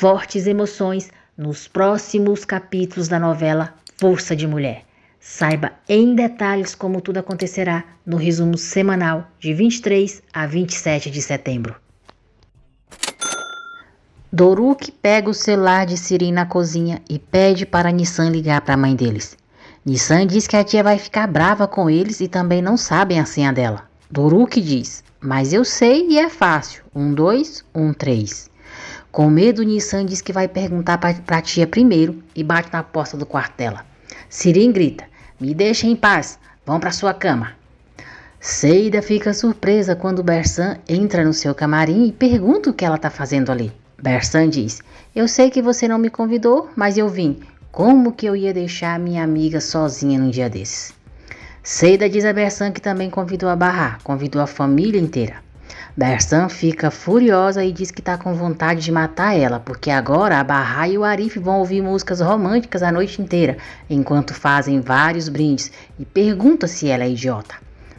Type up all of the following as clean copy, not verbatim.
fortes emoções nos próximos capítulos da novela Força de Mulher. Saiba em detalhes como tudo acontecerá no resumo semanal de 23 a 27 de setembro. Doruk pega o celular de Sirin na cozinha e pede para Nissan ligar para a mãe deles. Nissan diz que a tia vai ficar brava com eles e também não sabem a senha dela. Doruk diz, mas eu sei e é fácil, 1213. Com medo, Nissan diz que vai perguntar para a tia primeiro e bate na porta do quarto dela. Sirin grita, me deixem em paz, vão para sua cama. Seida fica surpresa quando Bersan entra no seu camarim e pergunta o que ela está fazendo ali. Bersan diz, eu sei que você não me convidou, mas eu vim. Como que eu ia deixar minha amiga sozinha num dia desses? Seida diz a Bersan que também convidou a Bahar, convidou a família inteira. Bersan fica furiosa e diz que está com vontade de matar ela, porque agora a Bahar e o Arif vão ouvir músicas românticas a noite inteira, enquanto fazem vários brindes, e pergunta se ela é idiota.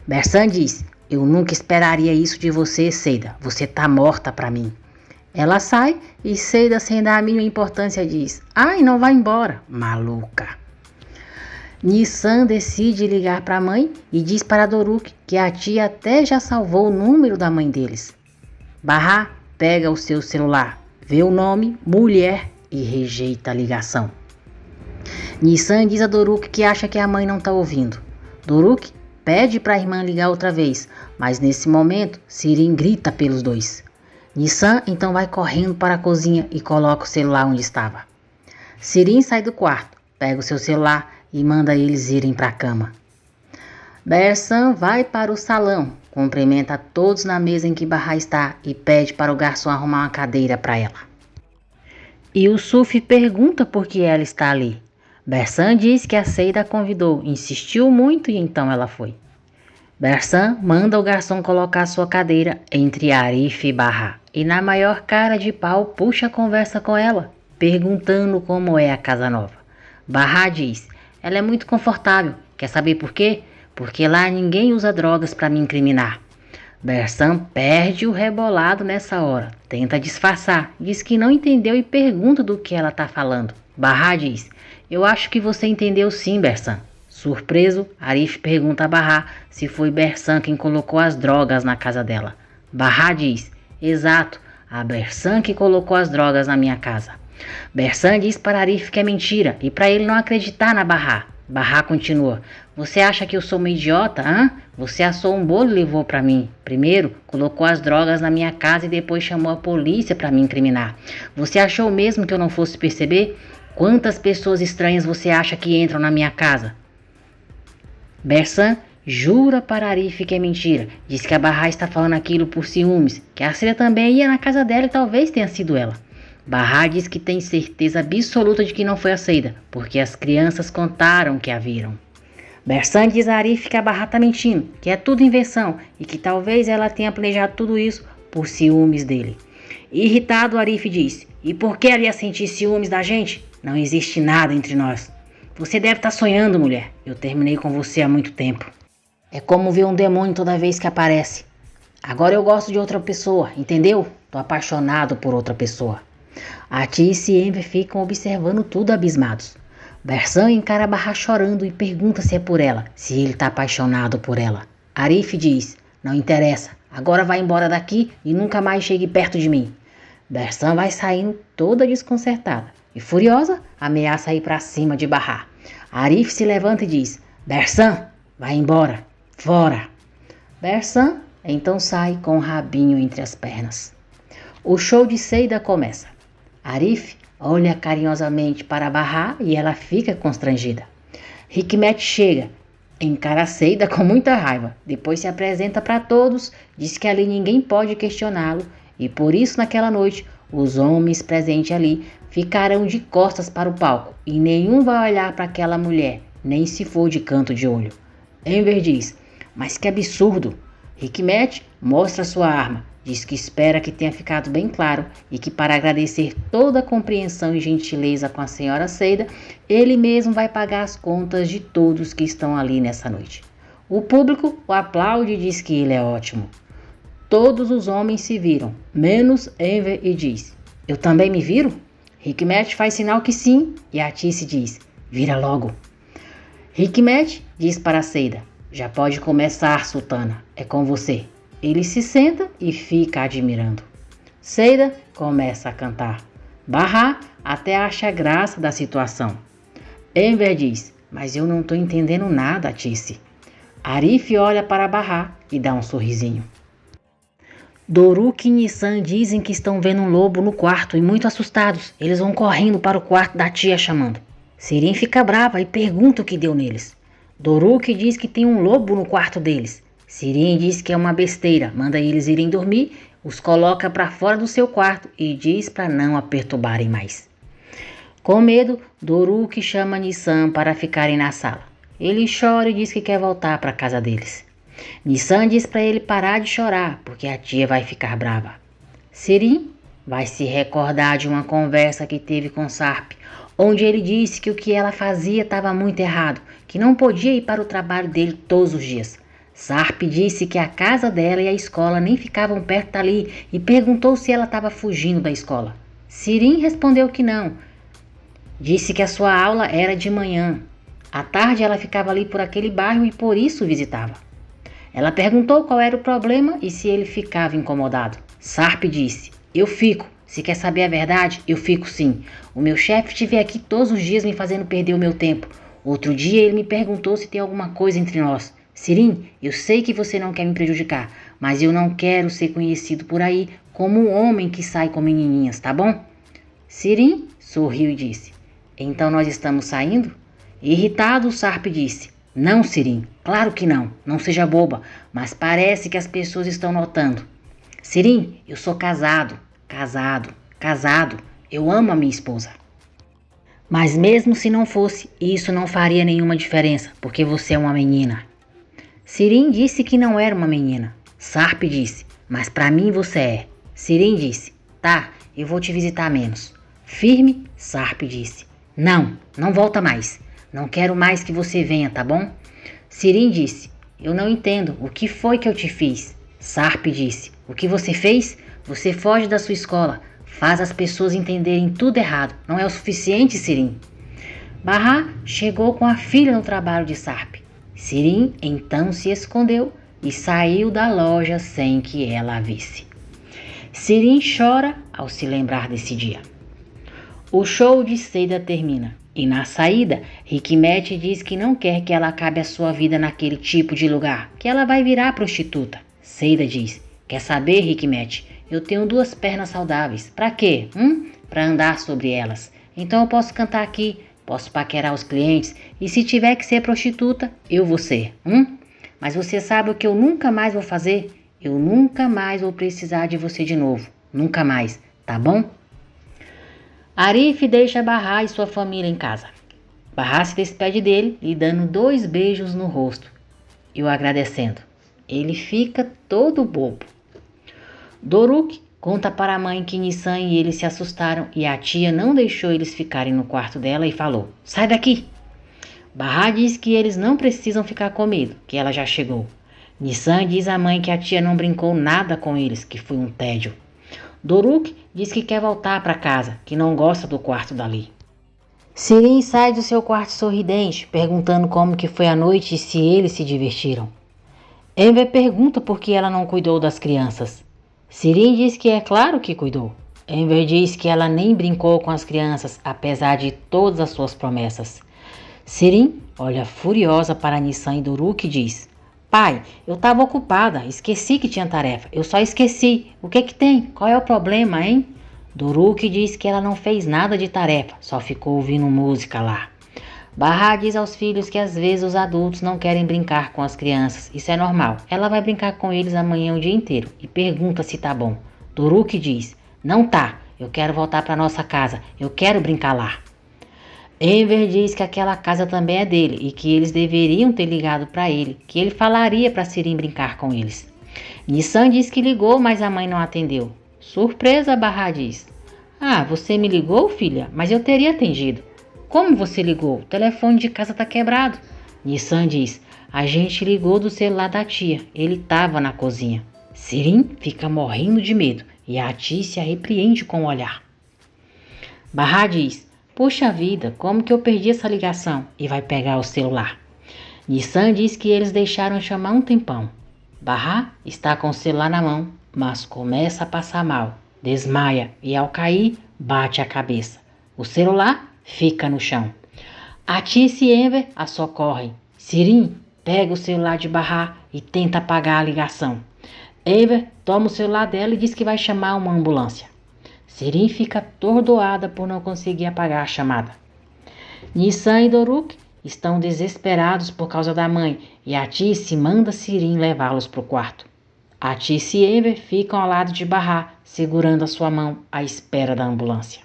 Bersan diz, eu nunca esperaria isso de você, Seida, você tá morta pra mim. Ela sai e Seida, sem dar a mínima importância, diz, ai, não vai embora, maluca. Nissan decide ligar para a mãe e diz para Doruk que a tia até já salvou o número da mãe deles. Bahar pega o seu celular, vê o nome, mulher e rejeita a ligação. Nissan diz a Doruk que acha que a mãe não está ouvindo. Doruk pede para a irmã ligar outra vez, mas nesse momento Sirin grita pelos dois. Nissan então vai correndo para a cozinha e coloca o celular onde estava. Sirin sai do quarto, pega o seu celular e manda eles irem para a cama. Bersan vai para o salão, cumprimenta todos na mesa em que Bahar está e pede para o garçom arrumar uma cadeira para ela. Yusuf pergunta por que ela está ali. Bersan diz que a Seida a convidou, insistiu muito e então ela foi. Bersan manda o garçom colocar sua cadeira entre Arif e Bahar e na maior cara de pau puxa a conversa com ela, perguntando como é a casa nova. Bahar diz, ela é muito confortável, quer saber por quê? Porque lá ninguém usa drogas para me incriminar. Bersan perde o rebolado nessa hora, tenta disfarçar, diz que não entendeu e pergunta do que ela está falando. Bahar diz, eu acho que você entendeu sim, Bersan. Surpreso, Arif pergunta a Bahar se foi Bersan quem colocou as drogas na casa dela. Bahar diz, exato, a Bersan que colocou as drogas na minha casa. Bersan diz para Arif que é mentira e para ele não acreditar na Bahar. Bahar continua, você acha que eu sou uma idiota, hã? Você assou um bolo e levou para mim. Primeiro, colocou as drogas na minha casa e depois chamou a polícia para me incriminar. Você achou mesmo que eu não fosse perceber? Quantas pessoas estranhas você acha que entram na minha casa? Bersan jura para Arif que é mentira. Diz que a Bahar está falando aquilo por ciúmes, que a Seida também ia na casa dela e talvez tenha sido ela. Bahar diz que tem certeza absoluta de que não foi a Seida, porque as crianças contaram que a viram. Bersan diz a Arif que a Bahar está mentindo, que é tudo invenção e que talvez ela tenha planejado tudo isso por ciúmes dele. Irritado, Arif diz, e por que ela ia sentir ciúmes da gente? Não existe nada entre nós. Você deve estar sonhando, mulher. Eu terminei com você há muito tempo. É como ver um demônio toda vez que aparece. Agora eu gosto de outra pessoa, entendeu? Tô apaixonado por outra pessoa. Atis e Enver ficam observando tudo abismados. Bersan encara Bahar chorando e pergunta se é por ela, se ele tá apaixonado por ela. Arif diz, não interessa, agora vai embora daqui e nunca mais chegue perto de mim. Bersan vai saindo toda desconcertada. E furiosa, ameaça ir para cima de Bahar. Arif se levanta e diz, Bersan, vai embora, fora. Bersan então sai com o rabinho entre as pernas. O show de Seida começa. Arif olha carinhosamente para Bahar e ela fica constrangida. Hikmet chega, encara a Seida com muita raiva, depois se apresenta para todos, diz que ali ninguém pode questioná-lo e por isso naquela noite os homens presentes ali ficarão de costas para o palco e nenhum vai olhar para aquela mulher, nem se for de canto de olho. Enver diz, mas que absurdo! Hikmet mostra sua arma, diz que espera que tenha ficado bem claro e que para agradecer toda a compreensão e gentileza com a senhora Seida, ele mesmo vai pagar as contas de todos que estão ali nessa noite. O público o aplaude e diz que ele é ótimo. Todos os homens se viram, menos Enver e diz, eu também me viro? Hikmet faz sinal que sim e a Tice diz, vira logo. Hikmet diz para Seida, já pode começar, sultana, é com você. Ele se senta e fica admirando. Seida começa a cantar. Bahá até acha graça da situação. Enver diz, mas eu não estou entendendo nada, Tice. Arif olha para Bahá e dá um sorrisinho. Doruk e Nissan dizem que estão vendo um lobo no quarto e muito assustados. Eles vão correndo para o quarto da tia chamando. Sirin fica brava e pergunta o que deu neles. Doruk diz que tem um lobo no quarto deles. Sirin diz que é uma besteira, manda eles irem dormir, os coloca para fora do seu quarto e diz para não a perturbarem mais. Com medo, Doruk chama Nissan para ficarem na sala. Ele chora e diz que quer voltar para a casa deles. Nissan diz para ele parar de chorar, porque a tia vai ficar brava. Sirin vai se recordar de uma conversa que teve com Sarp, onde ele disse que o que ela fazia estava muito errado, que não podia ir para o trabalho dele todos os dias. Sarp disse que a casa dela e a escola nem ficavam perto dali e perguntou se ela estava fugindo da escola. Sirin respondeu que não. Disse que a sua aula era de manhã. À tarde ela ficava ali por aquele bairro e por isso visitava. Ela perguntou qual era o problema e se ele ficava incomodado. Sarp disse, eu fico. Se quer saber a verdade, eu fico sim. O meu chefe estiver aqui todos os dias me fazendo perder o meu tempo. Outro dia ele me perguntou se tem alguma coisa entre nós. Sirin, eu sei que você não quer me prejudicar, mas eu não quero ser conhecido por aí como um homem que sai com menininhas, tá bom? Sirin sorriu e disse, então nós estamos saindo? Irritado, Sarp disse, não, Sirin, claro que não, não seja boba, mas parece que as pessoas estão notando. Sirin, eu sou casado, eu amo a minha esposa. Mas mesmo se não fosse, isso não faria nenhuma diferença, porque você é uma menina. Sirin disse que não era uma menina. Sarp disse, mas pra mim você é. Sirin disse, tá, eu vou te visitar menos. Firme, Sarp disse, não volta mais. Não quero mais que você venha, tá bom? Sirin disse, eu não entendo, o que foi que eu te fiz? Sarp disse, o que você fez? Você foge da sua escola, faz as pessoas entenderem tudo errado. Não é o suficiente, Sirin? Bahá chegou com a filha no trabalho de Sarp. Sirin então se escondeu e saiu da loja sem que ela a visse. Sirin chora ao se lembrar desse dia. O show de Seida termina e na saída, Hikmet diz que não quer que ela acabe a sua vida naquele tipo de lugar, que ela vai virar prostituta. Seida diz, quer saber, Hikmet? Eu tenho 2 pernas saudáveis. Pra quê? Pra andar sobre elas. Então eu posso cantar aqui, posso paquerar os clientes e se tiver que ser prostituta, eu vou ser. Mas você sabe o que eu nunca mais vou fazer? Eu nunca mais vou precisar de você de novo. Nunca mais, tá bom? Arif deixa Bahá e sua família em casa. Bahá se despede dele, lhe dando 2 beijos no rosto e o agradecendo. Ele fica todo bobo. Doruk conta para a mãe que Nissan e ele se assustaram e a tia não deixou eles ficarem no quarto dela e falou, sai daqui! Bahá diz que eles não precisam ficar com medo, que ela já chegou. Nissan diz à mãe que a tia não brincou nada com eles, que foi um tédio. Doruk diz que quer voltar para casa, que não gosta do quarto dali. Sirin sai do seu quarto sorridente, perguntando como que foi a noite e se eles se divertiram. Enver pergunta por que ela não cuidou das crianças. Sirin diz que é claro que cuidou. Enver diz que ela nem brincou com as crianças, apesar de todas as suas promessas. Sirin olha furiosa para Nissan e Doruk e diz, pai, eu estava ocupada, esqueci que tinha tarefa, eu só esqueci. O que tem? Qual é o problema, hein? Doruk diz que ela não fez nada de tarefa, só ficou ouvindo música lá. Bahá diz aos filhos que às vezes os adultos não querem brincar com as crianças, isso é normal. Ela vai brincar com eles amanhã o dia inteiro e pergunta se tá bom. Doruk diz, não tá, eu quero voltar para nossa casa, eu quero brincar lá. Enver diz que aquela casa também é dele e que eles deveriam ter ligado para ele, que ele falaria para Sirin brincar com eles. Nissan diz que ligou, mas a mãe não atendeu. Surpresa, Bahá diz. Ah, você me ligou, filha? Mas eu teria atendido. Como você ligou? O telefone de casa tá quebrado. Nissan diz, a gente ligou do celular da tia, ele estava na cozinha. Sirin fica morrendo de medo e a tia se a repreende com o olhar. Barra diz: puxa vida, como que eu perdi essa ligação? E vai pegar o celular. Nissan diz que eles deixaram chamar um tempão. Barra está com o celular na mão, mas começa a passar mal, desmaia e ao cair, bate a cabeça. O celular fica no chão. A Tice e Enver a socorrem. Sirim pega o celular de Barra e tenta apagar a ligação. Enver toma o celular dela e diz que vai chamar uma ambulância. Sirim fica atordoada por não conseguir apagar a chamada. Nissan e Doruk estão desesperados por causa da mãe e a Tice manda Sirim levá-los para o quarto. A Tice e Enver ficam ao lado de Barra, segurando a sua mão à espera da ambulância.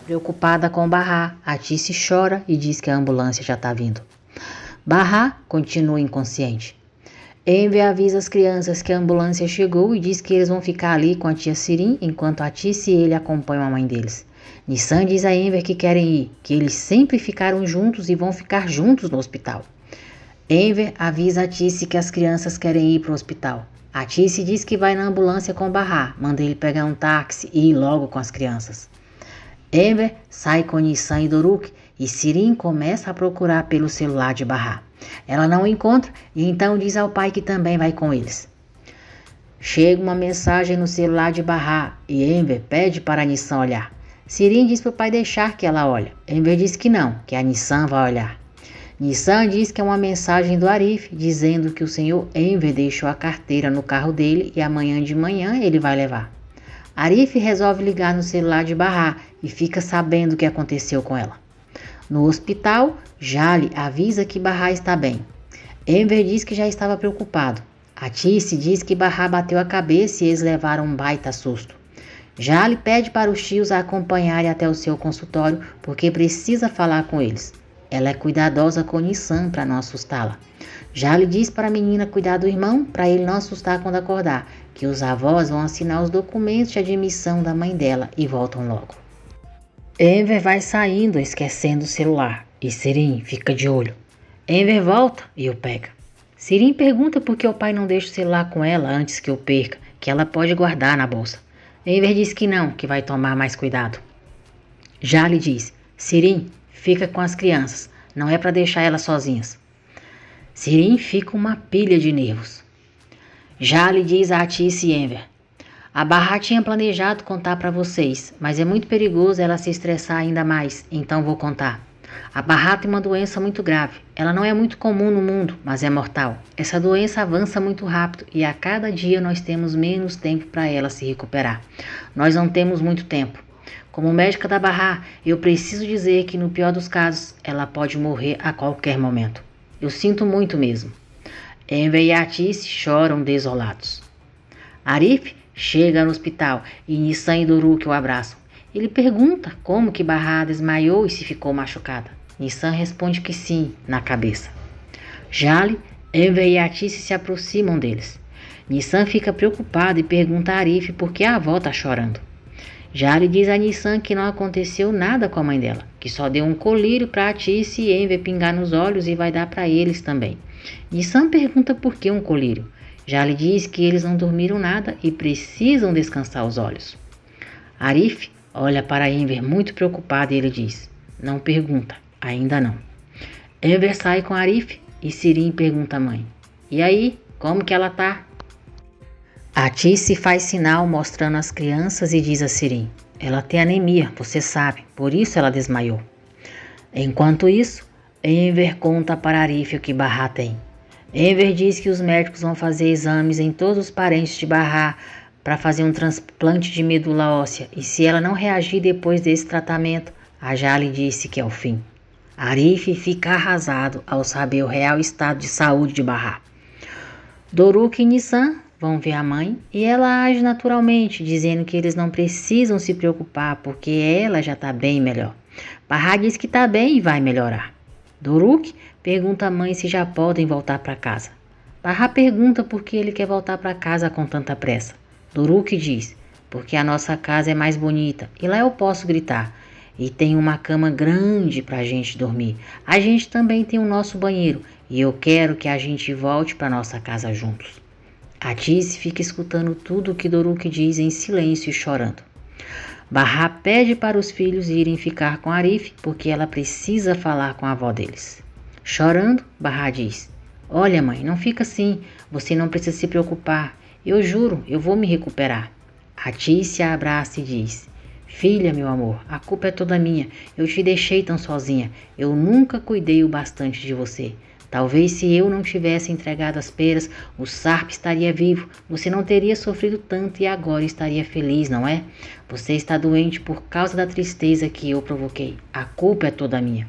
Preocupada com Barra, a Tice chora e diz que a ambulância já está vindo. Barra continua inconsciente. Enver avisa as crianças que a ambulância chegou e diz que eles vão ficar ali com a tia Sirim enquanto a Tice e ele acompanham a mãe deles. Nissan diz a Enver que querem ir, que eles sempre ficaram juntos e vão ficar juntos no hospital. Enver avisa a Tice que as crianças querem ir para o hospital. A Tice diz que vai na ambulância com Barra, manda ele pegar um táxi e ir logo com as crianças. Enver sai com Nissan e Doruk e Sirim começa a procurar pelo celular de Barra. Ela não o encontra e então diz ao pai que também vai com eles. Chega uma mensagem no celular de Barra e Enver pede para a Nissan olhar. Sirim diz para o pai deixar que ela olhe. Enver diz que não, que a Nissan vai olhar. Nissan diz que é uma mensagem do Arif dizendo que o senhor Enver deixou a carteira no carro dele e amanhã de manhã ele vai levar. Arif resolve ligar no celular de Barra e fica sabendo o que aconteceu com ela. No hospital, Jali avisa que Barra está bem. Enver diz que já estava preocupado. A Tice diz que Barra bateu a cabeça e eles levaram um baita susto. Jali pede para os tios a acompanharem até o seu consultório porque precisa falar com eles. Ela é cuidadosa com Nissan para não assustá-la. Jali diz para a menina cuidar do irmão para ele não assustar quando acordar, que os avós vão assinar os documentos de admissão da mãe dela e voltam logo. Enver vai saindo esquecendo o celular e Sirim fica de olho. Enver volta e o pega. Sirim pergunta por que o pai não deixa o celular com ela antes que o perca, que ela pode guardar na bolsa. Enver diz que não, que vai tomar mais cuidado. Jali diz: Sirim, fica com as crianças, não é para deixar elas sozinhas. Sirim fica uma pilha de nervos. Jali diz a Tice e Enver: a Barra tinha planejado contar para vocês, mas é muito perigoso ela se estressar ainda mais, então vou contar. A Barra tem uma doença muito grave. Ela não é muito comum no mundo, mas é mortal. Essa doença avança muito rápido e a cada dia nós temos menos tempo para ela se recuperar. Nós não temos muito tempo. Como médica da Barra, eu preciso dizer que no pior dos casos, ela pode morrer a qualquer momento. Eu sinto muito mesmo. Enver e a Tice choram desolados. Arif chega no hospital e Nissan e Doruk o abraçam. Ele pergunta como que Barra desmaiou e se ficou machucada. Nissan responde que sim, na cabeça. Jali, Enver e a Tice se aproximam deles. Nissan fica preocupado e pergunta a Arif por que a avó está chorando. Jali diz a Nissan que não aconteceu nada com a mãe dela, que só deu um colírio para a Tice e Enver pingar nos olhos e vai dar para eles também. Nissan pergunta por que um colírio. Jali diz que eles não dormiram nada e precisam descansar os olhos. Arif olha para Enver muito preocupado e ele diz: não pergunta, ainda não. Enver sai com Arif e Sirim pergunta à mãe: e aí, como que ela tá? A Tice faz sinal mostrando as crianças e diz a Sirim: ela tem anemia, você sabe, por isso ela desmaiou. Enquanto isso, Enver conta para Arif o que Barra tem. Enver diz que os médicos vão fazer exames em todos os parentes de Barra para fazer um transplante de medula óssea e se ela não reagir depois desse tratamento, a Jali disse que é o fim. Arif fica arrasado ao saber o real estado de saúde de Barra. Doruk e Nissan vão ver a mãe e ela age naturalmente, dizendo que eles não precisam se preocupar porque ela já está bem melhor. Barra diz que está bem e vai melhorar. Doruk pergunta à mãe se já podem voltar para casa. Barra pergunta por que ele quer voltar para casa com tanta pressa. Doruk diz: porque a nossa casa é mais bonita e lá eu posso gritar. E tem uma cama grande para a gente dormir. A gente também tem o nosso banheiro e eu quero que a gente volte para nossa casa juntos. A Tice fica escutando tudo o que Doruk diz em silêncio e chorando. Bahá pede para os filhos irem ficar com Arif porque ela precisa falar com a avó deles. Chorando, Bahá diz: Olha, mãe, não fica assim, você não precisa se preocupar. Eu juro, eu vou me recuperar. Atícia a abraça e diz: Filha, meu amor, a culpa é toda minha. Eu te deixei tão sozinha. Eu nunca cuidei o bastante de você. Talvez se eu não tivesse entregado as peras, o Sarp estaria vivo. Você não teria sofrido tanto e agora estaria feliz, não é? Você está doente por causa da tristeza que eu provoquei. A culpa é toda minha.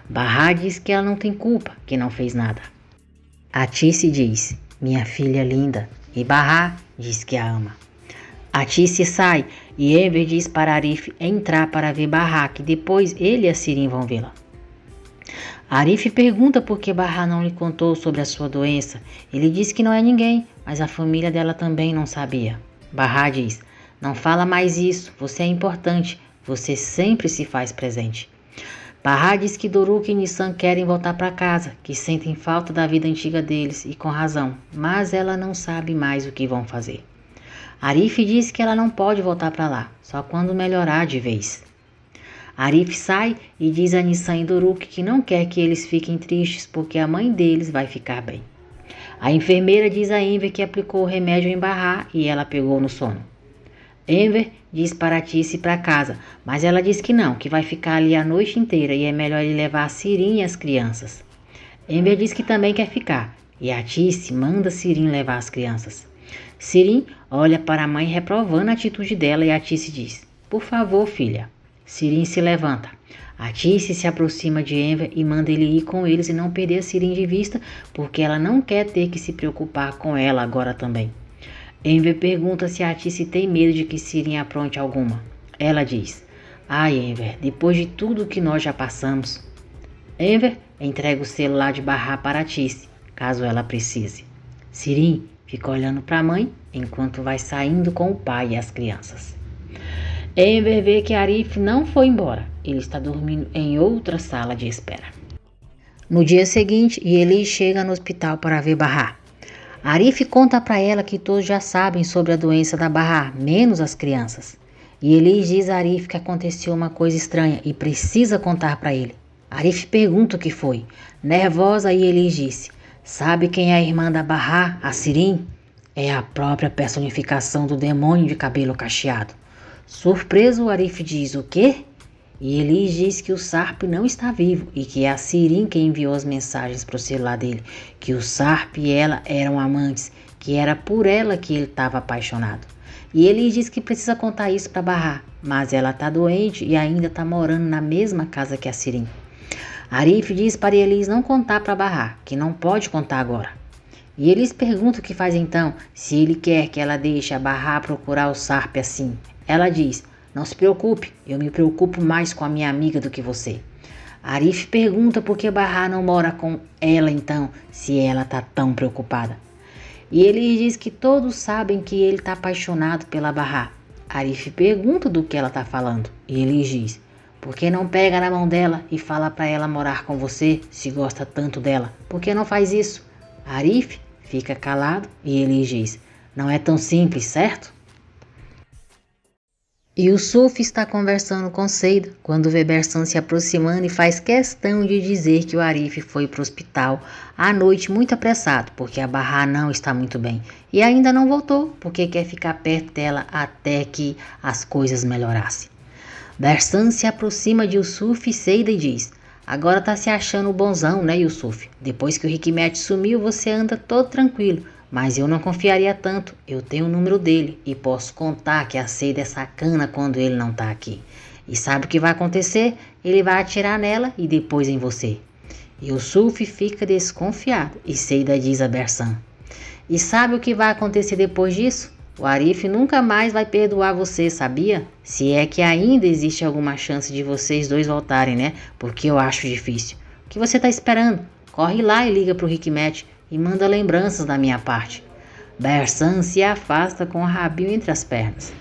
Bahá diz que ela não tem culpa, que não fez nada. Atícia diz: Minha filha linda. E Bahá diz que a ama. Atícia sai e Enver diz para Arif entrar para ver Bahá, que depois ele e a Sirin vão vê-la. Arif pergunta por que Bahá não lhe contou sobre a sua doença. Ele diz que não é ninguém, mas a família dela também não sabia. Bahá diz: Não fala mais isso, você é importante, você sempre se faz presente. Bahá diz que Doruk e Nissan querem voltar para casa, que sentem falta da vida antiga deles e com razão, mas ela não sabe mais o que vão fazer. Arif diz que ela não pode voltar para lá, só quando melhorar de vez. Arif sai e diz a Nissan e Doruk que não quer que eles fiquem tristes porque a mãe deles vai ficar bem. A enfermeira diz a Enver que aplicou o remédio em Bahá e ela pegou no sono. Enver diz para Atícia ir para casa, mas ela diz que não, que vai ficar ali a noite inteira e é melhor ele levar a Sirin e as crianças. Enver diz que também quer ficar e Atícia manda Sirin levar as crianças. Sirin olha para a mãe reprovando a atitude dela e Atícia diz: Por favor, filha. Sirin se levanta. Atícia se aproxima de Enver e manda ele ir com eles e não perder a Sirin de vista, porque ela não quer ter que se preocupar com ela agora também. Enver pergunta se Atícia tem medo de que Sirin apronte alguma. Ela diz: Ai, Enver, depois de tudo que nós já passamos. Enver entrega o celular de Bahá para Atícia, caso ela precise. Sirin fica olhando para a mãe enquanto vai saindo com o pai e as crianças. Enver vê que Arif não foi embora. Ele está dormindo em outra sala de espera. No dia seguinte, Eli chega no hospital para ver Bahá. Arif conta para ela que todos já sabem sobre a doença da Bahá, menos as crianças. E Eli diz a Arif que aconteceu uma coisa estranha e precisa contar para ele. Arif pergunta o que foi. Nervosa, Eli disse: Sabe quem é a irmã da Bahá, a Sirin? É a própria personificação do demônio de cabelo cacheado. Surpreso, Arif diz: O quê? E Eli diz que o Sarp não está vivo e que é a Sirin quem enviou as mensagens para o celular dele, que o Sarp e ela eram amantes, que era por ela que ele estava apaixonado. E Eli diz que precisa contar isso para Bahá, mas ela está doente e ainda está morando na mesma casa que a Sirin. Arif diz para Elis não contar para Bahá, que não pode contar agora. E Elis pergunta o que faz então, se ele quer que ela deixe a Bahá procurar o Sarp assim. Ela diz: Não se preocupe, eu me preocupo mais com a minha amiga do que você. Arif pergunta por que Bahá não mora com ela então, se ela está tão preocupada. E ele diz que todos sabem que ele está apaixonado pela Bahá. Arif pergunta do que ela está falando. E ele diz: Por que não pega na mão dela e fala para ela morar com você, se gosta tanto dela? Por que não faz isso? Arif fica calado e ele diz: Não é tão simples, certo? Yusuf está conversando com Seida quando vê Bersan se aproximando e faz questão de dizer que o Arif foi para o hospital à noite muito apressado, porque a Bahá não está muito bem e ainda não voltou, porque quer ficar perto dela até que as coisas melhorassem. Bersan se aproxima de Yusuf e Seida e diz: Agora tá se achando bonzão, né, Yusuf? Depois que o Hikmet sumiu, você anda todo tranquilo. Mas eu não confiaria tanto, eu tenho o número dele e posso contar que a Seida é sacana quando ele não tá aqui. E sabe o que vai acontecer? Ele vai atirar nela e depois em você. Yusuf fica desconfiado e Seida diz a Bersan: E sabe o que vai acontecer depois disso? O Arif nunca mais vai perdoar você, sabia? Se é que ainda existe alguma chance de vocês dois voltarem, né? Porque eu acho difícil. O que você tá esperando? Corre lá e liga pro Hikmet e manda lembranças da minha parte. Bersan se afasta com o rabinho entre as pernas.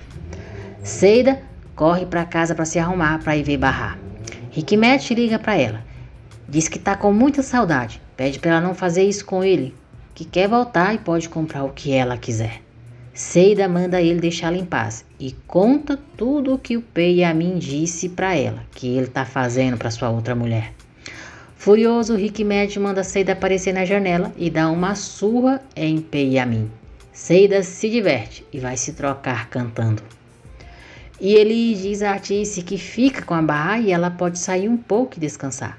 Seida corre para casa para se arrumar para ir ver Bahá. Hikmet liga para ela. Diz que tá com muita saudade. Pede para ela não fazer isso com ele, que quer voltar e pode comprar o que ela quiser. Seida manda ele deixá-la em paz e conta tudo o que o Peiyamin disse para ela, que ele está fazendo para sua outra mulher. Furioso, Hikmet manda Seida aparecer na janela e dá uma surra em Peiyamin. Seida se diverte e vai se trocar cantando. E ele diz a Atice que fica com a Bahá e ela pode sair um pouco e descansar.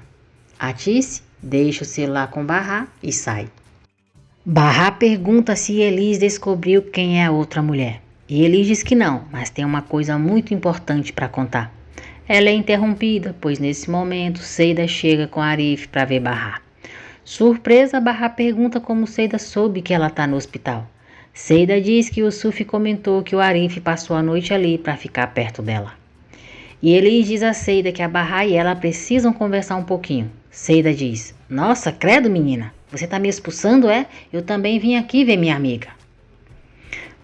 Atice deixa o celular com Bahá e sai. Bahá pergunta se Elis descobriu quem é a outra mulher. E Elis diz que não, mas tem uma coisa muito importante para contar. Ela é interrompida, pois nesse momento Seida chega com Arif para ver Bahá. Surpresa, Bahá pergunta como Seida soube que ela está no hospital. Seida diz que o Sufi comentou que o Arif passou a noite ali para ficar perto dela. E Elis diz a Seida que a Bahá e ela precisam conversar um pouquinho. Seida diz: Nossa, credo menina, você tá me expulsando, é? Eu também vim aqui ver minha amiga.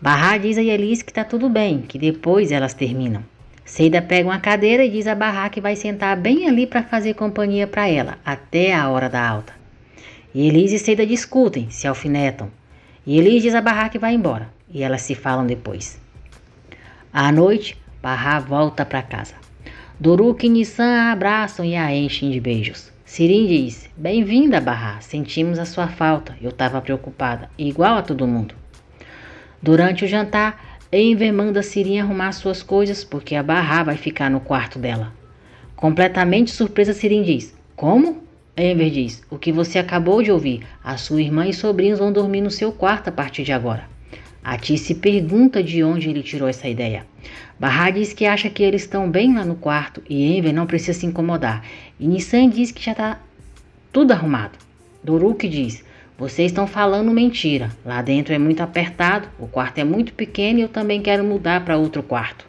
Bahá diz a Elis que tá tudo bem, que depois elas terminam. Seida pega uma cadeira e diz a Bahá que vai sentar bem ali para fazer companhia para ela, até a hora da alta. E Elis e Seida discutem, se alfinetam. E Elis diz a Bahá que vai embora, e elas se falam depois. À noite, Bahá volta para casa. Doruk e Nissan a abraçam e a enchem de beijos. Sirin diz: Bem-vinda, Bahá, sentimos a sua falta, eu estava preocupada, igual a todo mundo. Durante o jantar, Enver manda Sirin arrumar suas coisas porque a Bahá vai ficar no quarto dela. Completamente surpresa, Sirin diz: Como? Enver diz: O que você acabou de ouvir, a sua irmã e sobrinhos vão dormir no seu quarto a partir de agora. Atice pergunta de onde ele tirou essa ideia. Bahá diz que acha que eles estão bem lá no quarto e Enver não precisa se incomodar. E Nissan diz que já está tudo arrumado. Doruk diz: Vocês estão falando mentira. Lá dentro é muito apertado, o quarto é muito pequeno e eu também quero mudar para outro quarto.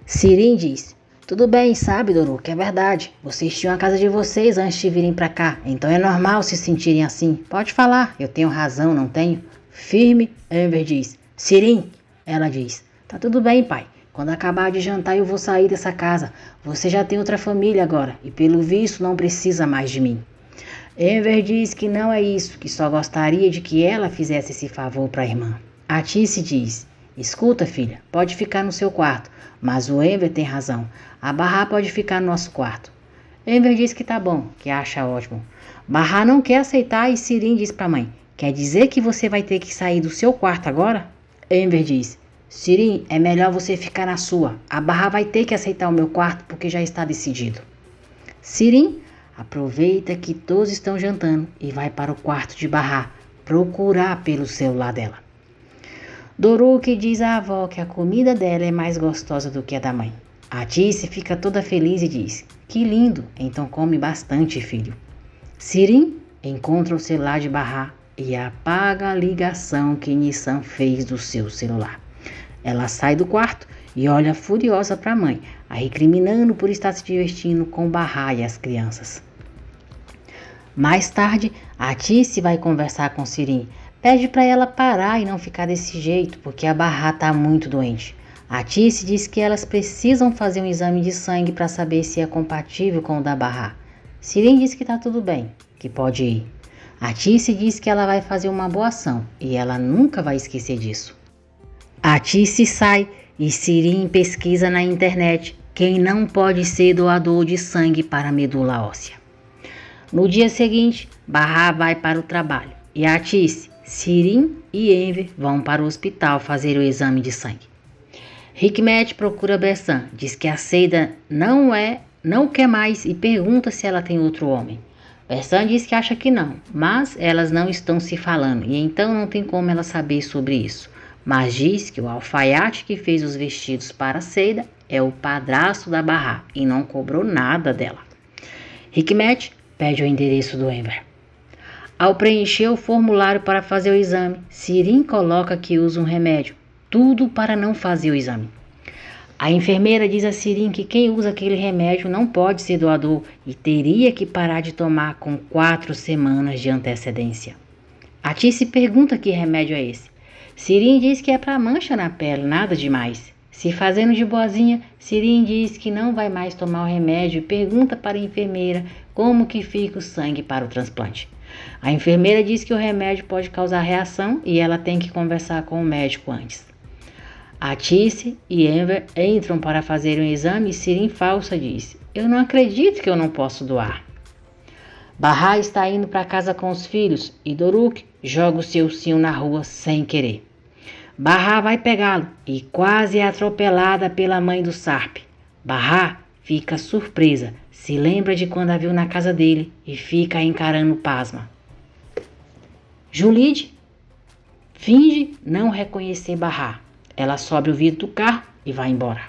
Sirin diz: Tudo bem, sabe, Doruk, é verdade. Vocês tinham a casa de vocês antes de virem para cá, então é normal se sentirem assim. Pode falar, eu tenho razão, não tenho? Firme, Enver diz. Sirin, ela diz. Tá tudo bem, pai. Quando acabar de jantar eu vou sair dessa casa. Você já tem outra família agora e pelo visto não precisa mais de mim. Enver diz que não é isso, que só gostaria de que ela fizesse esse favor para a irmã. Atice diz: Escuta, filha, pode ficar no seu quarto, mas o Enver tem razão. A Bahá pode ficar no nosso quarto. Enver diz que tá bom, que acha ótimo. Bahá não quer aceitar e Sirin diz para a mãe: Quer dizer que você vai ter que sair do seu quarto agora? Enver diz: Sirin, é melhor você ficar na sua. A Bahá vai ter que aceitar o meu quarto porque já está decidido. Sirin aproveita que todos estão jantando e vai para o quarto de Bahá procurar pelo celular dela. Doruk diz à avó que a comida dela é mais gostosa do que a da mãe. A Atice fica toda feliz e diz: Que lindo, então come bastante, filho. Sirin encontra o celular de Bahá e apaga a ligação que Nissan fez do seu celular. Ela sai do quarto e olha furiosa para a mãe, a recriminando por estar se divertindo com Bahá e as crianças. Mais tarde, a Atice vai conversar com Sirin. Pede para ela parar e não ficar desse jeito, porque a Bahá está muito doente. A Atice diz que elas precisam fazer um exame de sangue para saber se é compatível com o da Bahá. Sirin diz que está tudo bem, que pode ir. A Atice diz que ela vai fazer uma boa ação e ela nunca vai esquecer disso. A Atice sai e Sirin pesquisa na internet quem não pode ser doador de sangue para a medula óssea. No dia seguinte, Bahá vai para o trabalho e a Atice, Sirin e Enver vão para o hospital fazer o exame de sangue. Hikmet procura Bessan, diz que a Seida não quer mais e pergunta se ela tem outro homem. Bessan diz que acha que não, mas elas não estão se falando e então não tem como ela saber sobre isso. Mas diz que o alfaiate que fez os vestidos para Seida é o padrasto da Bahá e não cobrou nada dela. Hikmet pede o endereço do Enver. Ao preencher o formulário para fazer o exame, Sirin coloca que usa um remédio, tudo para não fazer o exame. A enfermeira diz a Sirin que quem usa aquele remédio não pode ser doador e teria que parar de tomar com 4 semanas de antecedência. A Atice pergunta que remédio é esse. Sirin diz que é para mancha na pele, nada demais. Se fazendo de boazinha, Sirin diz que não vai mais tomar o remédio e pergunta para a enfermeira como que fica o sangue para o transplante. A enfermeira diz que o remédio pode causar reação e ela tem que conversar com o médico antes. Atice e Enver entram para fazer um exame e Sirin falsa diz: eu não acredito que eu não posso doar. Bahá está indo para casa com os filhos e Doruk joga o seu ursinho na rua sem querer. Bahá vai pegá-lo e quase é atropelada pela mãe do Sarp. Bahá fica surpresa, se lembra de quando a viu na casa dele e fica encarando pasma. Julide finge não reconhecer Bahá. Ela sobe o vidro do carro e vai embora.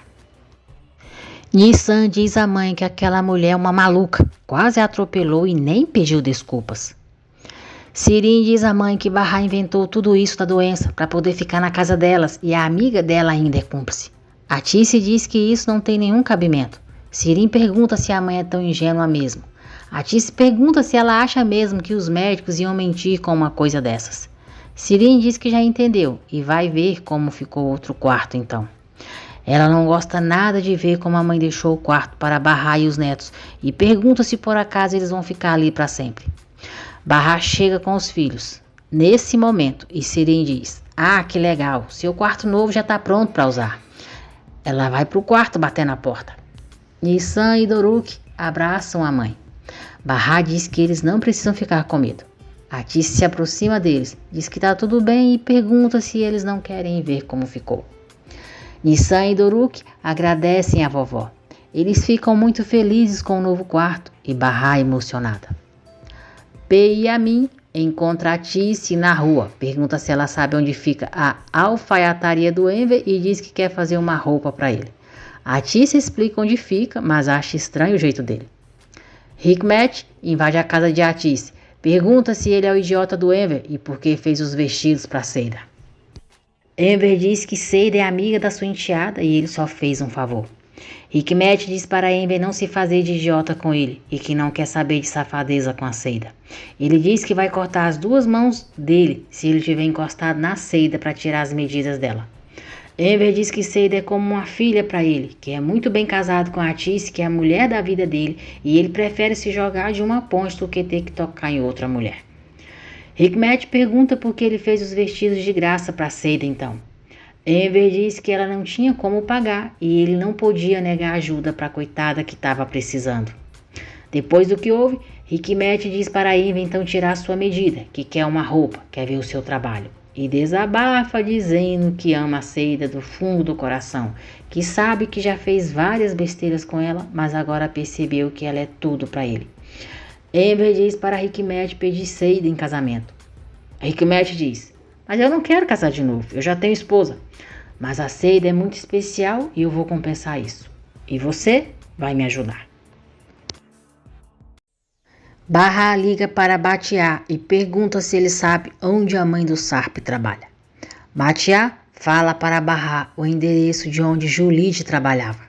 Nissan diz à mãe que aquela mulher é uma maluca, quase a atropelou e nem pediu desculpas. Sirin diz à mãe que Bahá inventou tudo isso da doença para poder ficar na casa delas e a amiga dela ainda é cúmplice. Atice diz que isso não tem nenhum cabimento. Sirin pergunta se a mãe é tão ingênua mesmo. Atice pergunta se ela acha mesmo que os médicos iam mentir com uma coisa dessas. Sirin diz que já entendeu e vai ver como ficou outro quarto então. Ela não gosta nada de ver como a mãe deixou o quarto para Bahá e os netos e pergunta se por acaso eles vão ficar ali para sempre. Bahá chega com os filhos nesse momento e Sirin diz: ah, que legal, seu quarto novo já está pronto para usar. Ela vai para o quarto bater na porta. Nissan e Doruk abraçam a mãe. Bahá diz que eles não precisam ficar com medo. Atice se aproxima deles, diz que está tudo bem e pergunta se eles não querem ver como ficou. Nissan e Doruk agradecem a vovó. Eles ficam muito felizes com o novo quarto e Bahá emocionada. P e Amin encontra Atice na rua, pergunta se ela sabe onde fica a alfaiataria do Enver e diz que quer fazer uma roupa para ele. Atice explica onde fica, mas acha estranho o jeito dele. Hikmet invade a casa de Atice, pergunta se ele é o idiota do Enver e por que fez os vestidos para Seida. Enver diz que Seida é amiga da sua enteada e ele só fez um favor. Hikmet diz para Enver não se fazer de idiota com ele e que não quer saber de safadeza com a Seida. Ele diz que vai cortar as 2 mãos dele se ele tiver encostado na Seida para tirar as medidas dela. Enver diz que Seida é como uma filha para ele, que é muito bem casado com Atice, que é a mulher da vida dele, e ele prefere se jogar de uma ponte do que ter que tocar em outra mulher. Hikmet pergunta por que ele fez os vestidos de graça para Seida então. Enver diz que ela não tinha como pagar e ele não podia negar ajuda para a coitada que estava precisando. Depois do que houve, Hikmet diz para Enver então tirar sua medida, que quer uma roupa, quer ver o seu trabalho. E desabafa dizendo que ama a Seida do fundo do coração, que sabe que já fez várias besteiras com ela, mas agora percebeu que ela é tudo para ele. Enver diz para Hikmet pedir Seida em casamento. Hikmet diz: mas eu não quero casar de novo, eu já tenho esposa. Mas a Seida é muito especial e eu vou compensar isso. E você vai me ajudar. Bahá liga para Batiá e pergunta se ele sabe onde a mãe do Sarp trabalha. Batiá fala para Bahá o endereço de onde Julide trabalhava.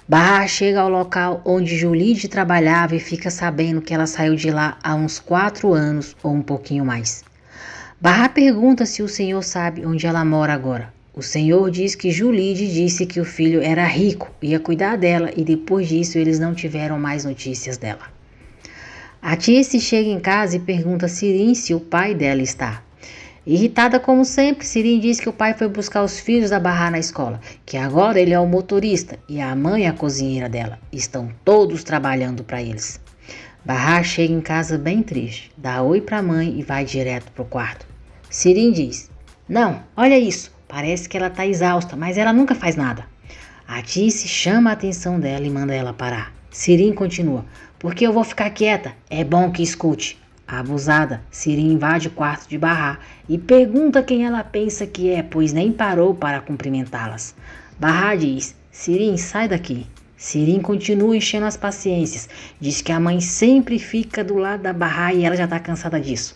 Bahá chega ao local onde Julide trabalhava e fica sabendo que ela saiu de lá há uns 4 anos ou um pouquinho mais. Bahá pergunta se o senhor sabe onde ela mora agora. O senhor diz que Julide disse que o filho era rico, ia cuidar dela e depois disso eles não tiveram mais notícias dela. Atice chega em casa e pergunta a Sirin se o pai dela está. Irritada como sempre, Sirin diz que o pai foi buscar os filhos da Bahá na escola, que agora ele é o motorista e a mãe é a cozinheira dela. Estão todos trabalhando para eles. Bahá chega em casa bem triste, dá oi para a mãe e vai direto para o quarto. Sirin diz: não, olha isso, parece que ela está exausta, mas ela nunca faz nada. Atice chama a atenção dela e manda ela parar. Sirin continua: porque eu vou ficar quieta, é bom que escute. Abusada, Sirin invade o quarto de Bahá e pergunta quem ela pensa que é, pois nem parou para cumprimentá-las. Bahá diz: Sirin, sai daqui. Sirin continua enchendo as paciências, diz que a mãe sempre fica do lado da Bahá e ela já está cansada disso.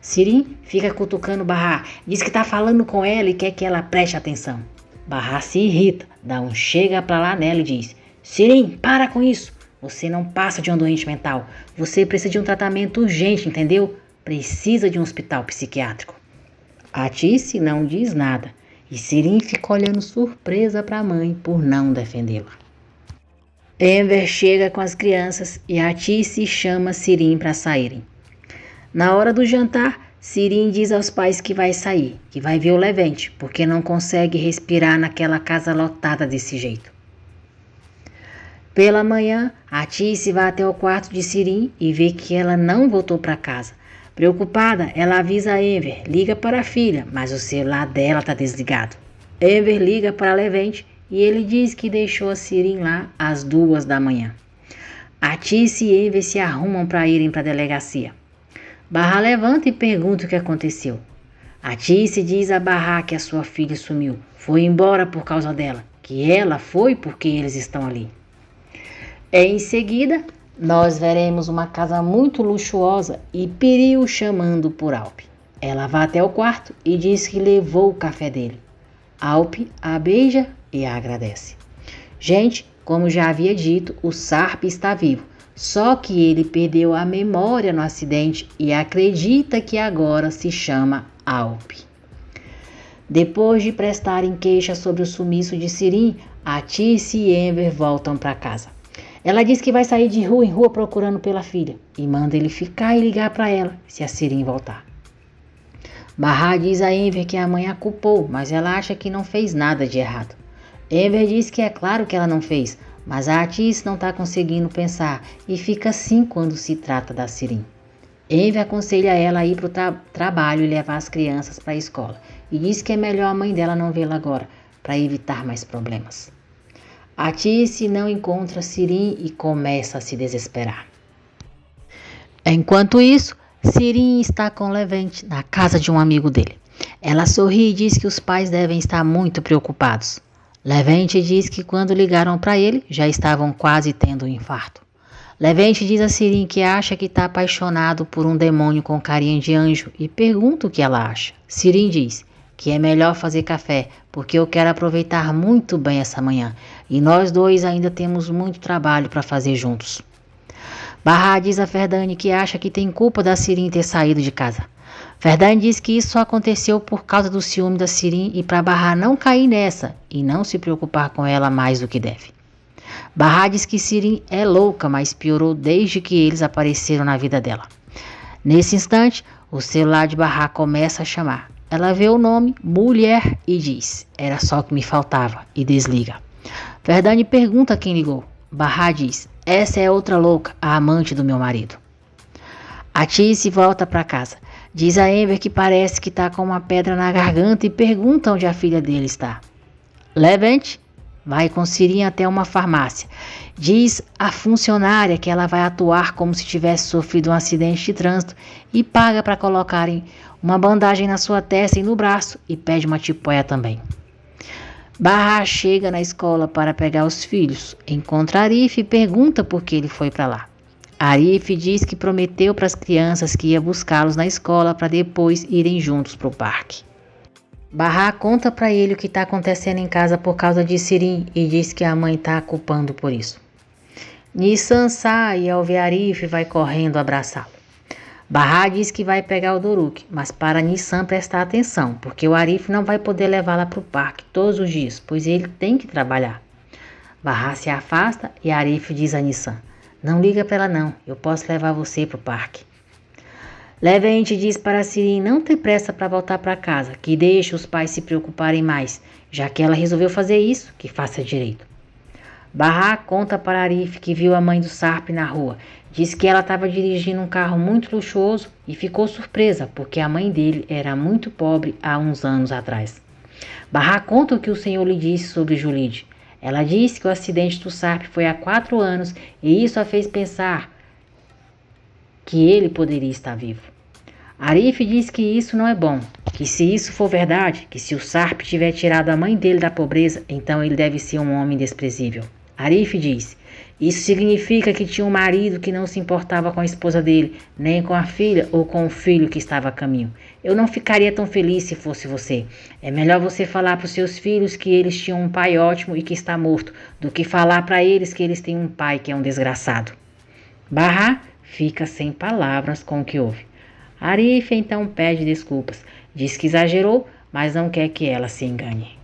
Sirin fica cutucando Bahá, diz que está falando com ela e quer que ela preste atenção. Bahá se irrita, dá um chega pra lá nela e diz: Sirin, para com isso. Você não passa de um doente mental. Você precisa de um tratamento urgente, entendeu? Precisa de um hospital psiquiátrico. Atice não diz nada e Sirin fica olhando surpresa para a mãe por não defendê-la. Enver chega com as crianças e Atice chama Sirin para saírem. Na hora do jantar, Sirim diz aos pais que vai sair, que vai ver o Levente, porque não consegue respirar naquela casa lotada desse jeito. Pela manhã, a Tice vai até o quarto de Sirim e vê que ela não voltou para casa. Preocupada, ela avisa a Enver, liga para a filha, mas o celular dela está desligado. Enver liga para Levente e ele diz que deixou a Sirim lá às 2 da manhã. A Tice e Enver se arrumam para irem para a delegacia. Barra levanta e pergunta o que aconteceu. A Tice diz a Barra que a sua filha sumiu, foi embora por causa dela, que ela foi porque eles estão ali. Em seguida, nós veremos uma casa muito luxuosa e Piriu chamando por Alpe. Ela vai até o quarto e diz que levou o café dele. Alpe a beija e a agradece. Gente, como já havia dito, o Sarp está vivo. Só que ele perdeu a memória no acidente e acredita que agora se chama Alpe. Depois de prestarem queixa sobre o sumiço de Sirim, a Tice e Enver voltam para casa. Ela diz que vai sair de rua em rua procurando pela filha e manda ele ficar e ligar para ela se a Sirim voltar. Barra diz a Enver que a mãe a culpou, mas ela acha que não fez nada de errado. Enver diz que é claro que ela não fez, mas a Tice não está conseguindo pensar e fica assim quando se trata da Sirim. Enver aconselha ela a ir para o trabalho e levar as crianças para a escola e diz que é melhor a mãe dela não vê-la agora para evitar mais problemas. A Tice não encontra Sirim e começa a se desesperar. Enquanto isso, Sirim está com Levente na casa de um amigo dele. Ela sorri e diz que os pais devem estar muito preocupados. Levente diz que quando ligaram para ele, já estavam quase tendo um infarto. Levente diz a Sirim que acha que está apaixonado por um demônio com carinha de anjo e pergunta o que ela acha. Sirim diz que é melhor fazer café, porque eu quero aproveitar muito bem essa manhã e nós dois ainda temos muito trabalho para fazer juntos. Barra diz a Ferdane que acha que tem culpa da Sirim ter saído de casa. Ferdane diz que isso só aconteceu por causa do ciúme da Sirim e para Barra não cair nessa e não se preocupar com ela mais do que deve. Barra diz que Sirim é louca, mas piorou desde que eles apareceram na vida dela. Nesse instante, o celular de Barra começa a chamar. Ela vê o nome Mulher e diz, era só o que me faltava, e desliga. Ferdane pergunta quem ligou. Barra diz, essa é outra louca, a amante do meu marido. A Tice volta para casa. Diz a Enver que parece que está com uma pedra na garganta e pergunta onde a filha dele está. Levente vai com Sirim até uma farmácia. Diz a funcionária que ela vai atuar como se tivesse sofrido um acidente de trânsito e paga para colocarem uma bandagem na sua testa e no braço e pede uma tipóia também. Barra chega na escola para pegar os filhos, encontra Arif e pergunta por que ele foi para lá. Arif diz que prometeu para as crianças que ia buscá-los na escola para depois irem juntos para o parque. Barra conta para ele o que está acontecendo em casa por causa de Sirim e diz que a mãe está a culpando por isso. Nissan sai e ao ver Arif vai correndo abraçá-lo. Barra diz que vai pegar o Doruk, mas para Nissan prestar atenção, porque o Arif não vai poder levá-la para o parque todos os dias, pois ele tem que trabalhar. Barra se afasta e Arif diz a Nissan, não liga para ela não, eu posso levar você para o parque. Levente diz para Sirim não ter pressa para voltar para casa, que deixe os pais se preocuparem mais, já que ela resolveu fazer isso, que faça direito. Barra conta para Arif que viu a mãe do Sarp na rua, diz que ela estava dirigindo um carro muito luxuoso e ficou surpresa, porque a mãe dele era muito pobre há uns anos atrás. Barra conta o que o senhor lhe disse sobre Julide. Ela disse que o acidente do Sarp foi há 4 anos e isso a fez pensar que ele poderia estar vivo. Arif diz que isso não é bom, que se isso for verdade, que se o Sarp tiver tirado a mãe dele da pobreza, então ele deve ser um homem desprezível. Arif diz, isso significa que tinha um marido que não se importava com a esposa dele, nem com a filha ou com o filho que estava a caminho. Eu não ficaria tão feliz se fosse você. É melhor você falar para os seus filhos que eles tinham um pai ótimo e que está morto, do que falar para eles que eles têm um pai que é um desgraçado. Barra fica sem palavras com o que ouve. Arif então pede desculpas, diz que exagerou, mas não quer que ela se engane.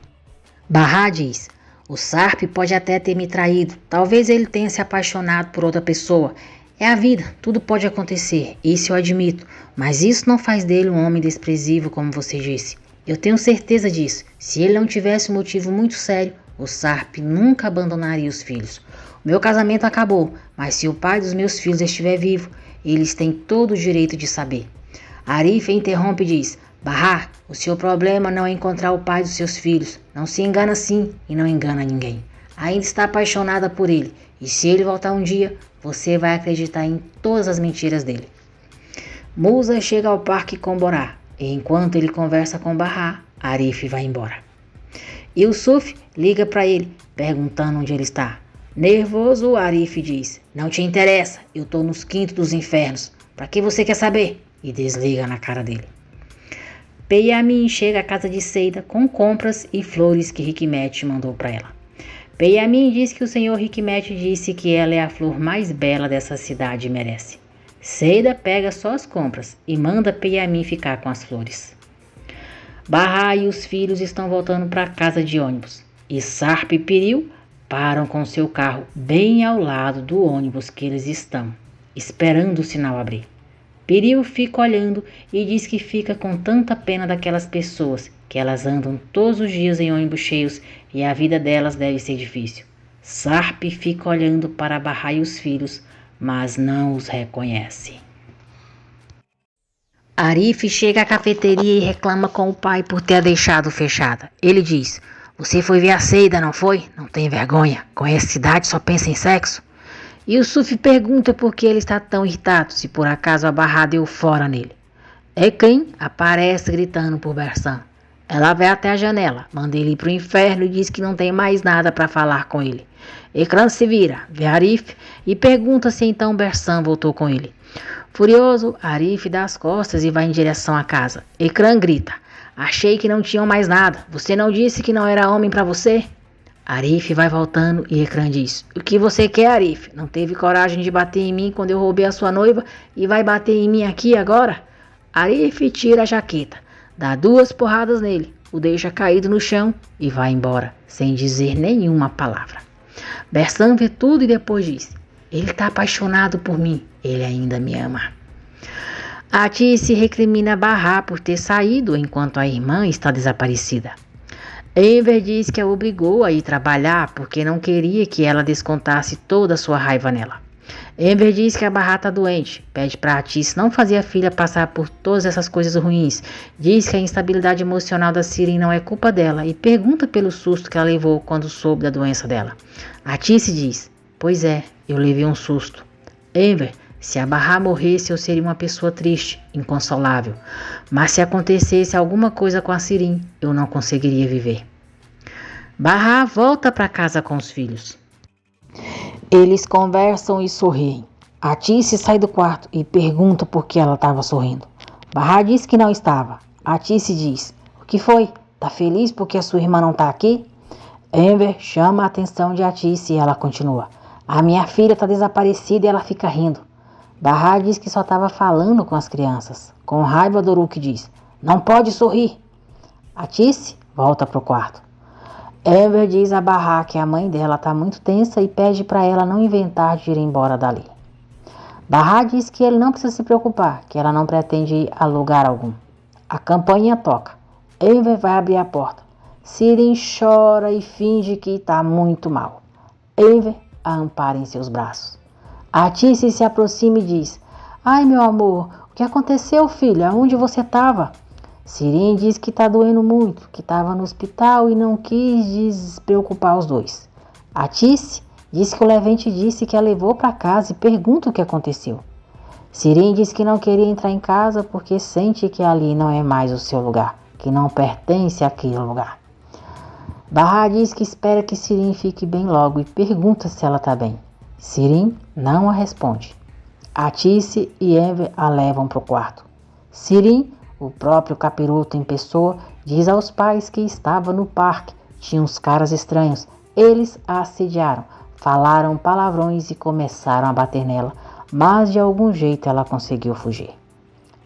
Barra diz, o Sarp pode até ter me traído, talvez ele tenha se apaixonado por outra pessoa. É a vida, tudo pode acontecer, isso eu admito, mas isso não faz dele um homem desprezível como você disse. Eu tenho certeza disso. Se ele não tivesse um motivo muito sério, o Sarp nunca abandonaria os filhos. O meu casamento acabou, mas se o pai dos meus filhos estiver vivo, eles têm todo o direito de saber. Arif interrompe e diz: Bahá, o seu problema não é encontrar o pai dos seus filhos. Não se engana assim e não engana ninguém. Ainda está apaixonada por ele, e se ele voltar um dia, você vai acreditar em todas as mentiras dele. Musa chega ao parque com Borá, e enquanto ele conversa com Bahá, Arif vai embora. Yusuf liga para ele, perguntando onde ele está. Nervoso, Arif diz: Não te interessa, eu estou nos quintos dos infernos. Para que você quer saber? E desliga na cara dele. Peyami chega à casa de Seida com compras e flores que Hikmet mandou para ela. Peyami diz que o senhor Hikmet disse que ela é a flor mais bela dessa cidade e merece. Seida pega só as compras e manda Peyami ficar com as flores. Bahá e os filhos estão voltando para casa de ônibus e Sarp e Piril param com seu carro bem ao lado do ônibus que eles estão, esperando o sinal abrir. Piril fica olhando e diz que fica com tanta pena daquelas pessoas, que elas andam todos os dias em ônibus cheios e a vida delas deve ser difícil. Sarp fica olhando para Bahá e os filhos, mas não os reconhece. Arif chega à cafeteria e reclama com o pai por ter a deixado fechada. Ele diz: Você foi ver a Seida, não foi? Não tem vergonha? Com essa cidade só pensa em sexo? Yusuf pergunta por que ele está tão irritado, se por acaso a Bahá deu fora nele. Ekrem aparece gritando por Bersam. Ela vai até a janela, manda ele ir para o inferno e diz que não tem mais nada para falar com ele. Ekram se vira, vê Arif e pergunta se então Bersam voltou com ele. Furioso, Arif dá as costas e vai em direção à casa. Ekram grita: Achei que não tinham mais nada. Você não disse que não era homem para você? Arif vai voltando e Ekram diz: O que você quer, Arif? Não teve coragem de bater em mim quando eu roubei a sua noiva e vai bater em mim aqui agora? Arif tira a jaqueta, dá 2 porradas nele, o deixa caído no chão e vai embora, sem dizer nenhuma palavra. Bersam vê tudo e depois diz: Ele está apaixonado por mim, ele ainda me ama. Atice recrimina Bahá por ter saído enquanto a irmã está desaparecida. Enver diz que a obrigou a ir trabalhar porque não queria que ela descontasse toda a sua raiva nela. Enver diz que a Bahá está doente, pede para Atice não fazer a filha passar por todas essas coisas ruins, diz que a instabilidade emocional da Sirin não é culpa dela e pergunta pelo susto que ela levou quando soube da doença dela. Atice diz: Pois é, eu levei um susto. Enver: Se a Bahá morresse, eu seria uma pessoa triste, inconsolável. Mas se acontecesse alguma coisa com a Sirin, eu não conseguiria viver. Bahá volta para casa com os filhos. Eles conversam e sorriem. Atice sai do quarto e pergunta por que ela estava sorrindo. Bahá diz que não estava. Atice diz: O que foi? Tá feliz porque a sua irmã não está aqui? Enver chama a atenção de Atice e ela continua: A minha filha está desaparecida e ela fica rindo. Bahá diz que só estava falando com as crianças. Com raiva, Doruk diz: Não pode sorrir. Atice volta para o quarto. Enver diz a Bahá que a mãe dela está muito tensa e pede para ela não inventar de ir embora dali. Bahá diz que ele não precisa se preocupar, que ela não pretende ir a lugar algum. A campainha toca. Enver vai abrir a porta. Sirin chora e finge que está muito mal. Enver a ampara em seus braços. Atice se aproxima e diz: Ai, meu amor, o que aconteceu, filha? Onde você estava? Sirin diz que está doendo muito, que estava no hospital e não quis despreocupar os dois. Atice diz que o Levente disse que a levou para casa e pergunta o que aconteceu. Sirin diz que não queria entrar em casa porque sente que ali não é mais o seu lugar, que não pertence àquele lugar. Bahá diz que espera que Sirin fique bem logo e pergunta se ela está bem. Sirin não a responde. Atice e Enver a levam para o quarto. Sirin, o próprio capiroto em pessoa, diz aos pais que estava no parque. Tinha uns caras estranhos. Eles a assediaram, falaram palavrões e começaram a bater nela, mas de algum jeito ela conseguiu fugir.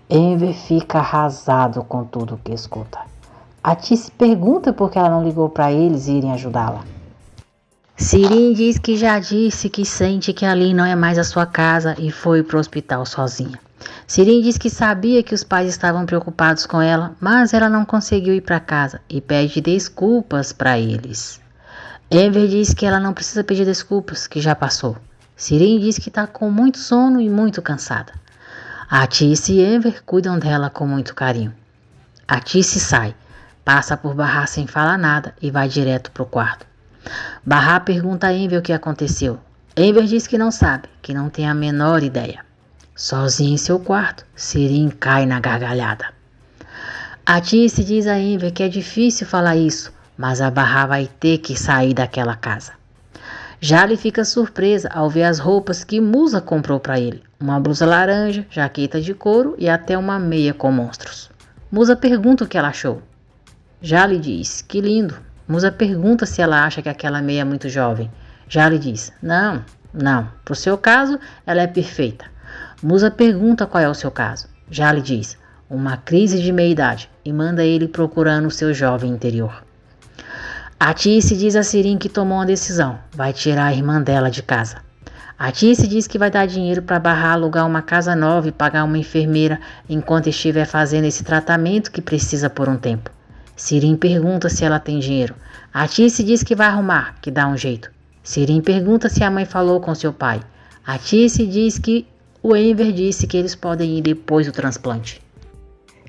Enver fica arrasado com tudo o que escuta. Atice pergunta por que ela não ligou para eles irem ajudá-la. Sirim diz que já disse que sente que ali não é mais a sua casa e foi pro hospital sozinha. Sirim diz que sabia que os pais estavam preocupados com ela, mas ela não conseguiu ir para casa e pede desculpas para eles. Enver diz que ela não precisa pedir desculpas, que já passou. Sirim diz que está com muito sono e muito cansada. A Tice e Enver cuidam dela com muito carinho. A Tice sai, passa por Bahá sem falar nada e vai direto pro quarto. Bahá pergunta a Enver o que aconteceu. Enver diz que não sabe, que não tem a menor ideia. Sozinha em seu quarto, Sirim cai na gargalhada. A Tice diz a Enver que é difícil falar isso, mas a Bahá vai ter que sair daquela casa. Jale fica surpresa ao ver as roupas que Musa comprou para ele. Uma blusa laranja, jaqueta de couro e até uma meia com monstros. Musa pergunta o que ela achou. Jale diz, que lindo. Musa pergunta se ela acha que aquela meia é muito jovem. Jale diz, não. Pro seu caso, ela é perfeita. Musa pergunta qual é o seu caso. Jale diz, uma crise de meia-idade e manda ele procurando o seu jovem interior. A Tice diz a Sirim que tomou uma decisão, vai tirar a irmã dela de casa. A Tice diz que vai dar dinheiro para Bahá alugar uma casa nova e pagar uma enfermeira enquanto estiver fazendo esse tratamento que precisa por um tempo. Sirim pergunta se ela tem dinheiro. A Tice diz que vai arrumar, que dá um jeito. Sirim pergunta se a mãe falou com seu pai. A Tice diz que o Enver disse que eles podem ir depois do transplante.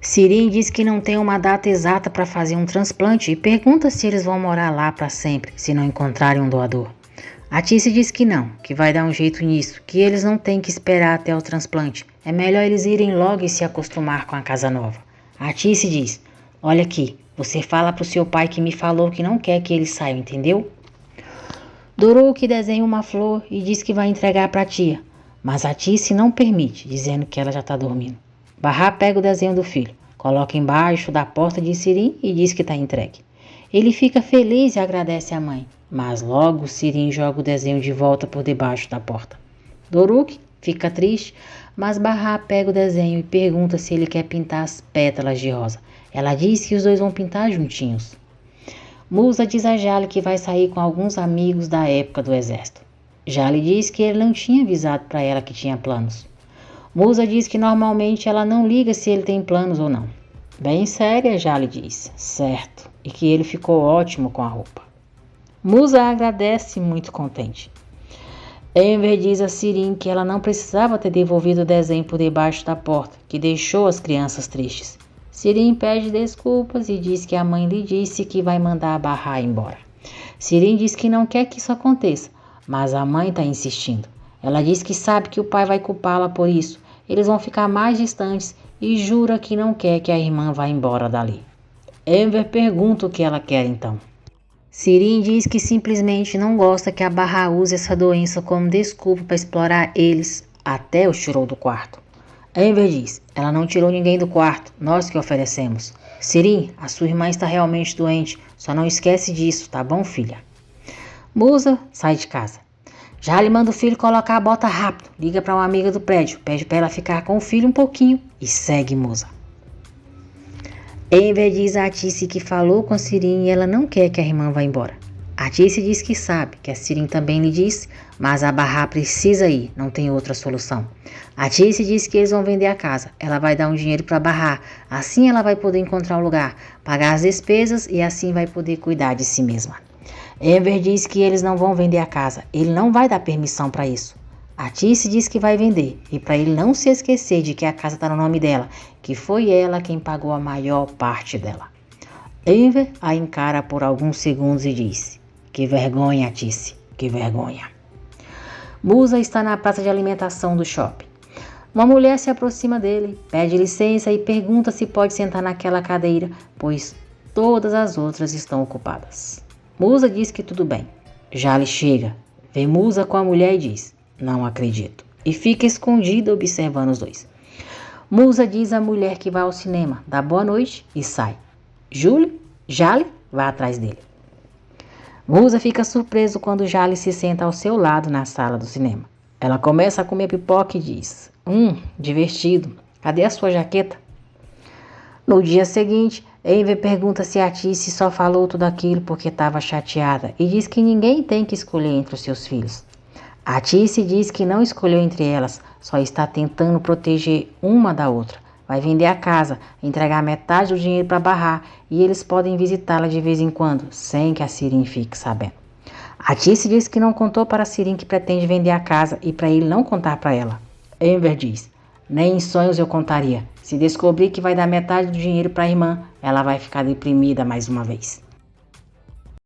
Sirim diz que não tem uma data exata para fazer um transplante e pergunta se eles vão morar lá para sempre, se não encontrarem um doador. A Tice diz que não, que vai dar um jeito nisso, que eles não têm que esperar até o transplante. É melhor eles irem logo e se acostumar com a casa nova. A Tice diz, olha aqui, você fala pro seu pai que me falou que não quer que eles saiam, entendeu? Doruk desenha uma flor e diz que vai entregar para a tia, mas a Tice não permite, dizendo que ela já está dormindo. Bahá pega o desenho do filho, coloca embaixo da porta de Sirim e diz que está entregue. Ele fica feliz e agradece à mãe, mas logo Sirim joga o desenho de volta por debaixo da porta. Doruk fica triste, mas Bahá pega o desenho e pergunta se ele quer pintar as pétalas de rosa. Ela diz que os dois vão pintar juntinhos. Musa diz a Jale que vai sair com alguns amigos da época do exército. Jale diz que ele não tinha avisado para ela que tinha planos. Musa diz que normalmente ela não liga se ele tem planos ou não. Bem séria, Jale diz, certo, e que ele ficou ótimo com a roupa. Musa agradece muito contente. Enver diz a Sirim que ela não precisava ter devolvido o desenho por debaixo da porta, que deixou as crianças tristes. Sirim pede desculpas e diz que a mãe lhe disse que vai mandar a Bahá embora. Sirim diz que não quer que isso aconteça, mas a mãe está insistindo. Ela diz que sabe que o pai vai culpá-la por isso. Eles vão ficar mais distantes e jura que não quer que a irmã vá embora dali. Enver pergunta o que ela quer então. Sirim diz que simplesmente não gosta que a Bahá use essa doença como desculpa para explorar eles, até os tirou do quarto. Enver diz, ela não tirou ninguém do quarto, nós que oferecemos. Sirim, a sua irmã está realmente doente, só não esquece disso, tá bom, filha? Musa sai de casa. Jale manda o filho colocar a bota rápido, liga para uma amiga do prédio, pede para ela ficar com o filho um pouquinho e segue Musa. Enver diz a Tice que falou com a Sirim e ela não quer que a irmã vá embora. A Tice diz que sabe, que a Sirim também lhe disse, mas a Bahá precisa ir, não tem outra solução. A Tice diz que eles vão vender a casa, ela vai dar um dinheiro para Bahá, assim ela vai poder encontrar um lugar, pagar as despesas e assim vai poder cuidar de si mesma. Enver diz que eles não vão vender a casa, ele não vai dar permissão para isso. A Tice diz que vai vender e para ele não se esquecer de que a casa está no nome dela, que foi ela quem pagou a maior parte dela. Enver a encara por alguns segundos e diz, que vergonha, Tice, que vergonha. Musa está na praça de alimentação do shopping. Uma mulher se aproxima dele, pede licença e pergunta se pode sentar naquela cadeira, pois todas as outras estão ocupadas. Musa diz que tudo bem. Jale chega, vê Musa com a mulher e diz, não acredito, e fica escondida observando os dois. Musa diz à mulher que vai ao cinema, dá boa noite e sai. Jale vai atrás dele. Musa fica surpreso quando Jale se senta ao seu lado na sala do cinema. Ela começa a comer pipoca e diz, divertido, cadê a sua jaqueta? No dia seguinte, Enver pergunta se a Tice só falou tudo aquilo porque estava chateada e diz que ninguém tem que escolher entre os seus filhos. A Tice diz que não escolheu entre elas, só está tentando proteger uma da outra. Vai vender a casa, entregar metade do dinheiro para Bahar e eles podem visitá-la de vez em quando, sem que a Sirin fique sabendo. A Tice diz que não contou para a Sirin que pretende vender a casa e para ele não contar para ela. Enver diz: nem em sonhos eu contaria. Se descobrir que vai dar metade do dinheiro para a irmã, ela vai ficar deprimida mais uma vez.